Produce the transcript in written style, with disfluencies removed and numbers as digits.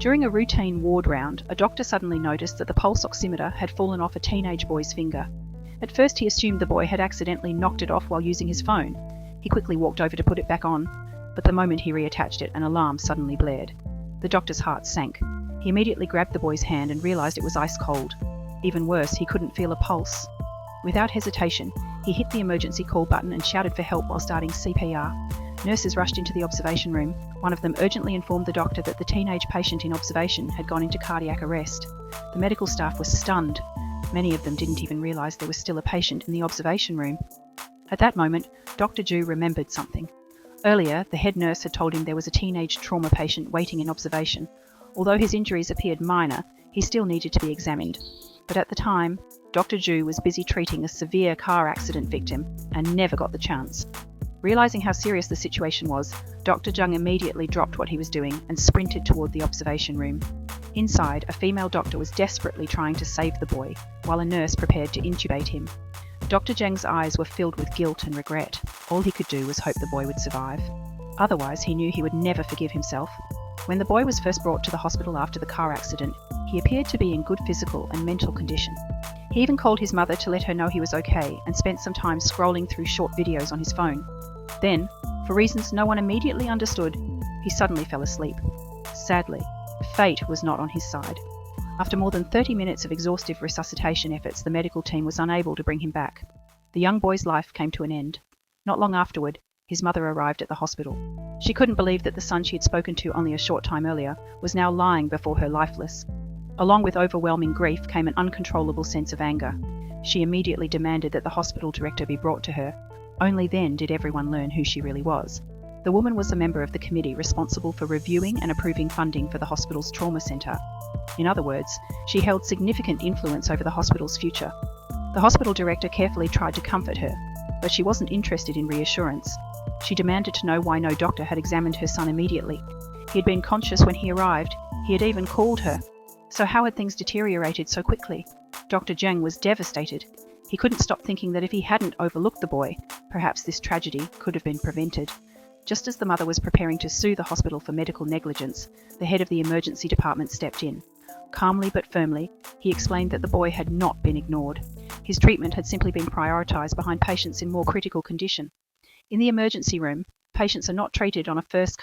During a routine ward round, a doctor suddenly noticed that the pulse oximeter had fallen off a teenage boy's finger. At first he assumed the boy had accidentally knocked it off while using his phone. He quickly walked over to put it back on, but the moment he reattached it, an alarm suddenly blared. The doctor's heart sank. He immediately grabbed the boy's hand and realized it was ice cold. Even worse, he couldn't feel a pulse. Without hesitation, he hit the emergency call button and shouted for help while starting CPR. Nurses rushed into the observation room. One of them urgently informed the doctor that the teenage patient in observation had gone into cardiac arrest. The medical staff was stunned. Many of them didn't even realize there was still a patient in the observation room. At that moment, Dr. Ju remembered something. Earlier, the head nurse had told him there was a teenage trauma patient waiting in observation. Although his injuries appeared minor, he still needed to be examined. But at the time, Dr. Ju was busy treating a severe car accident victim and never got the chance. Realizing how serious the situation was, Dr. Jung immediately dropped what he was doing and sprinted toward the observation room. Inside, a female doctor was desperately trying to save the boy, while a nurse prepared to intubate him. Dr. Zheng's eyes were filled with guilt and regret. All he could do was hope the boy would survive. Otherwise, he knew he would never forgive himself. When the boy was first brought to the hospital after the car accident, he appeared to be in good physical and mental condition. He even called his mother to let her know he was okay and spent some time scrolling through short videos on his phone. Then, for reasons no one immediately understood, he suddenly fell asleep. Sadly, fate was not on his side. After more than 30 minutes of exhaustive resuscitation efforts, the medical team was unable to bring him back. The young boy's life came to an end. Not long afterward, his mother arrived at the hospital. She couldn't believe that the son she had spoken to only a short time earlier was now lying before her lifeless. Along with overwhelming grief came an uncontrollable sense of anger. She immediately demanded that the hospital director be brought to her. Only then did everyone learn who she really was. The woman was a member of the committee responsible for reviewing and approving funding for the hospital's trauma centre. In other words, she held significant influence over the hospital's future. The hospital director carefully tried to comfort her, but she wasn't interested in reassurance. She demanded to know why no doctor had examined her son immediately. He had been conscious when he arrived. He had even called her. So how had things deteriorated so quickly? Dr. Zheng was devastated. He couldn't stop thinking that if he hadn't overlooked the boy, perhaps this tragedy could have been prevented. Just as the mother was preparing to sue the hospital for medical negligence, the head of the emergency department stepped in. Calmly but firmly, he explained that the boy had not been ignored. His treatment had simply been prioritized behind patients in more critical condition. In the emergency room, patients are not treated on a first